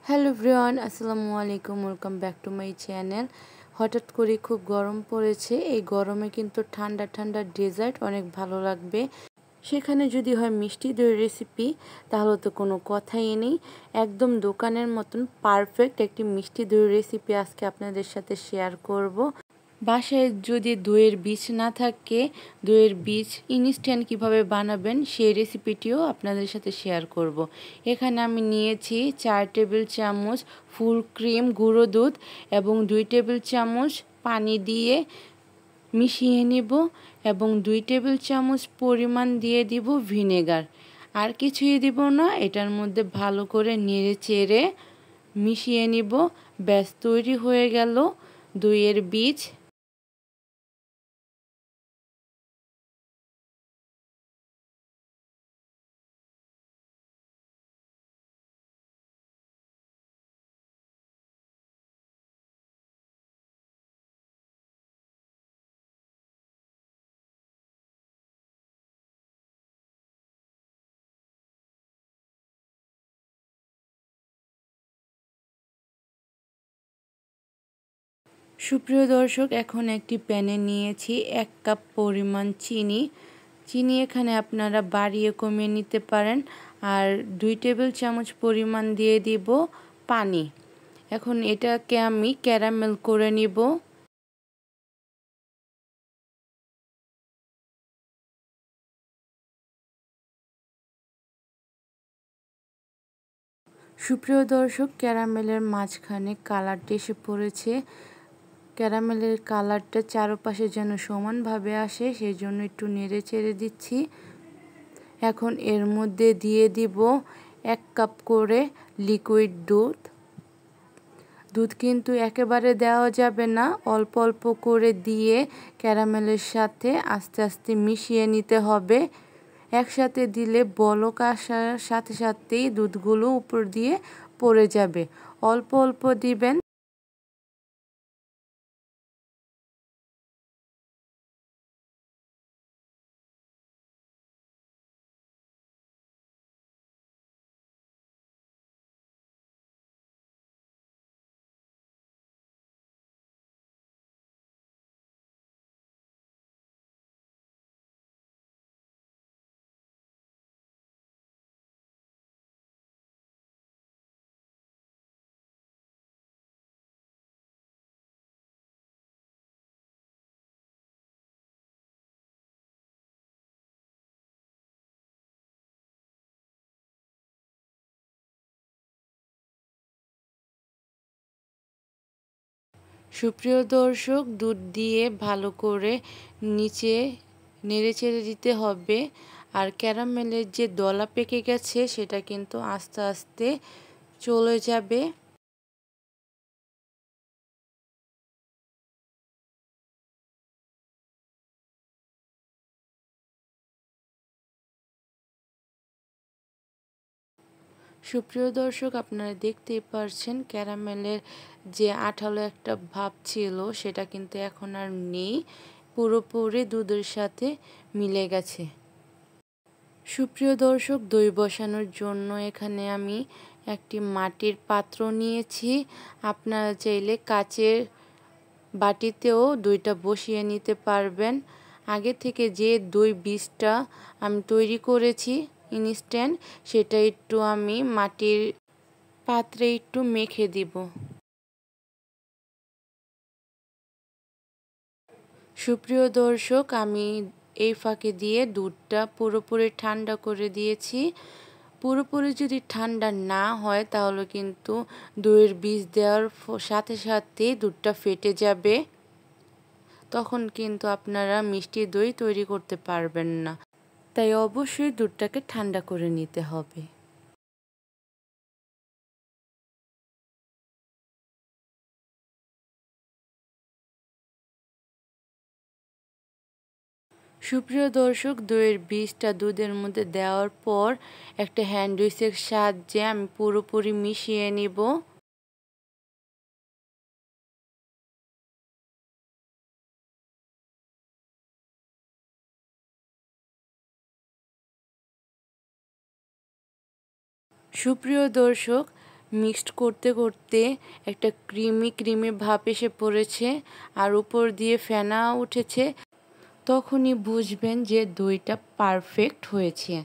Hello everyone, আসসালামু আলাইকুম। Welcome back to my channel. হঠাৎ করে খুব গরম পড়েছে। এই গরমে কিন্তু ঠান্ডা ঠান্ডা ডেজার্ট অনেক ভালো লাগবে। সেখানে যদি হয় মিষ্টি দইয়ের রেসিপি, তাহলে তো কোনো কথাই নেই। একদম দোকানের মতন পারফেক্ট একটি মিষ্টি দইয়ের রেসিপি আজকে আপনাদের সাথে শেয়ার করব। বাসায় যদি দইয়ের বীজ না থাকে, দইয়ের বীজ ইনস্ট্যান্ট কিভাবে বানাবেন সেই রেসিপিটিও আপনাদের সাথে শেয়ার করব। এখানে আমি নিয়েছি 4 টেবিল চামচ ফুল ক্রিম গুঁড়ো দুধ এবং 2 টেবিল চামচ পানি দিয়ে মিশিয়ে নিব এবং 2 টেবিল চামচ পরিমাণ দিয়ে দিব ভিনেগার। আর কিছুই দিব না। এটার মধ্যে ভালো করে নেড়ে চেড়ে মিশিয়ে নিব। ব্যাস তৈরি হয়ে গেল দইয়ের বীজ। সুপ্রিয় দর্শক, এখন একটি প্যানে নিয়েছি 1 কাপ পরিমাণ চিনি। চিনি এখানে আপনারা বাড়িয়ে কমিয়ে নিতে পারেন। আর 2 টেবিল চামচ পরিমাণ দিয়ে দিব পানি। এখন এটাকে আমি ক্যারামেল করে নিব। সুপ্রিয় দর্শক, ক্যারামেলের মাঝখানে কালারটা এসে পড়েছে। ক্যারামেলের কালারটা চারপাশে যেন সমানভাবে আসে, সেই জন্য একটু নেড়ে চেড়ে দিচ্ছি। এখন এর মধ্যে দিয়ে দিব 1 কাপ করে লিকুইড দুধ। দুধ কিন্তু একেবারে দেওয়া যাবে না, অল্প অল্প করে দিয়ে ক্যারামেলের সাথে আস্তে আস্তে মিশিয়ে নিতে হবে। একসাথে দিলে বলক আসার সাথে সাথেই দুধগুলো উপর দিয়ে পড়ে যাবে। অল্প অল্প দিবেন। সুপ্রিয় দর্শক, দুধ দিয়ে ভালো করে নিচে নেড়েচেড়ে দিতে হবে। আর ক্যারামেলের যে দলা পেকে গেছে সেটা কিন্তু আস্তে আস্তে চলে যাবে। সুপ্রিয় দর্শক, আপনারা দেখতেই পারছেন ক্যারামেলের যে আঠালো একটা ভাব ছিল সেটা কিন্তু এখন আর নেই, পুরোপুরি দুধের সাথে মিলে গেছে। সুপ্রিয় দর্শক, দই বসানোর জন্য এখানে আমি একটি মাটির পাত্র নিয়েছি। আপনারা চাইলে কাচের বাটিতেও দইটা বসিয়ে নিতে পারবেন। আগে থেকে যে দই বীজটা আমি তৈরি করেছি ইনস্ট্যান্ট, সেটা একটু আমি মাটির পাত্রে একটু মেখে দিব। সুপ্রিয় দর্শক, আমি এই ফাঁকে দিয়ে দুধটা পুরোপুরি ঠান্ডা করে দিয়েছি। পুরোপুরি যদি ঠান্ডা না হয় তাহলে কিন্তু দইয়ের বীজ দেওয়ার সাথে সাথেই দুধটা ফেটে যাবে। তখন কিন্তু আপনারা মিষ্টি দই তৈরি করতে পারবেন না। তাই অবশ্যই দুধটাকে ঠান্ডা করে নিতে হবে। সুপ্রিয় দর্শক, দইয়ের বীজটা দুধের মধ্যে দেওয়ার পর একটা হ্যান্ড হুইসের সাহায্যে আমি পুরোপুরি মিশিয়ে নিব। সুপ্রিয় দর্শক, মিক্সড করতে করতে একটা ক্রিমি ক্রিমি ভাব এসে পড়েছে আর উপর দিয়ে ফেনা উঠেছে, তখনই বুঝবেন যে দইটা পারফেক্ট হয়েছে।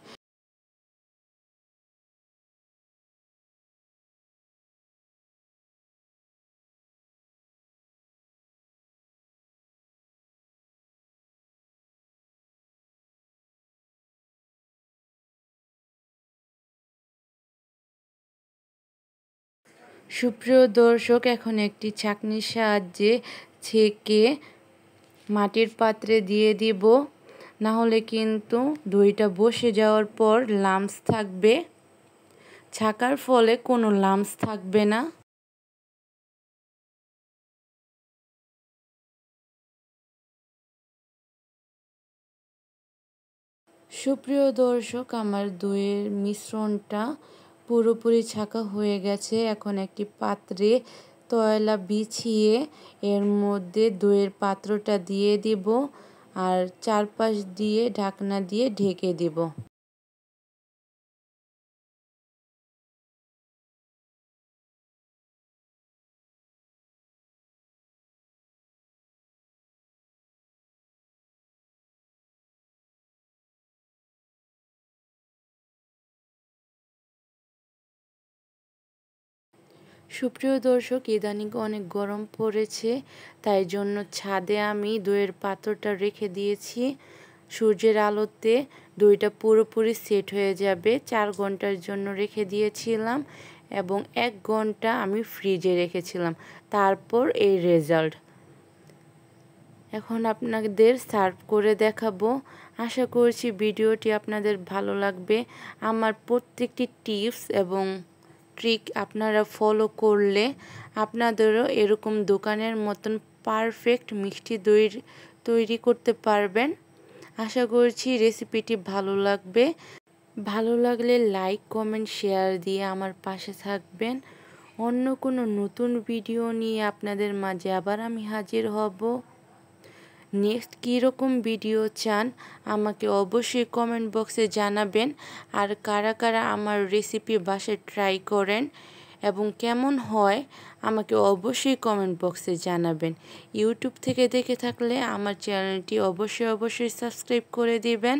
সুপ্রিয় দর্শক, এখন একটি ছাঁকনির সাহায্যে ছেঁকে মাটির পাত্রে দিয়ে দিব, না হলে কিন্তু দইটা বসে যাওয়ার পর লাম্পস থাকবে। ছাঁকার ফলে কোনো লাম্পস থাকবে না। সুপ্রিয় দর্শক, আমার দইয়ের মিশ্রণটা পুরোপুরি ছাঁকা হয়ে গেছে। এখন একটি পাত্রে তয়লা বিছিয়ে এর মধ্যে দইয়ের পাত্রটা দিয়ে দিব আর চারপাশ দিয়ে ঢাকনা দিয়ে ঢেকে দিব। সুপ্রিয় দর্শক, ইদানিং অনেক গরম পড়েছে, তাই জন্য ছাদে আমি দইয়ের পাত্রটা রেখে দিয়েছি। সূর্যের আলোতে দইটা পুরোপুরি সেট হয়ে যাবে। 4 ঘন্টার জন্য রেখে দিয়েছিলাম এবং 1 ঘন্টা আমি ফ্রিজে রেখেছিলাম। তারপর এই রেজাল্ট। এখন আপনাদের সার্ভ করে দেখাবো। আশা করছি ভিডিওটি আপনাদের ভালো লাগবে। আমার প্রত্যেকটি টিপস এবং ট্রিক আপনারা ফলো করলে আপনাদেরও এরকম দোকানের মতন পারফেক্ট মিষ্টি দই তৈরি করতে পারবেন। আশা করছি রেসিপিটি ভালো লাগবে। ভালো লাগলে লাইক, কমেন্ট, শেয়ার দিয়ে আমার পাশে থাকবেন। অন্য কোনো নতুন ভিডিও নিয়ে আপনাদের মাঝে আবার আমি হাজির হব। নেক্সট কীরকম ভিডিও চান আমাকে অবশ্যই কমেন্ট বক্সে জানাবেন। আর কারা কারা আমার রেসিপি বাসায় ট্রাই করেন এবং কেমন হয় আমাকে অবশ্যই কমেন্ট বক্সে জানাবেন। ইউটিউব থেকে দেখে থাকলে আমার চ্যানেলটি অবশ্যই সাবস্ক্রাইব করে দিবেন।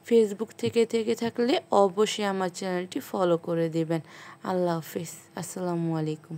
ফেসবুক থেকে দেখে থাকলে অবশ্যই আমার চ্যানেলটি ফলো করে দিবেন। আল্লাহ হাফিজ। আসসালামু আলাইকুম।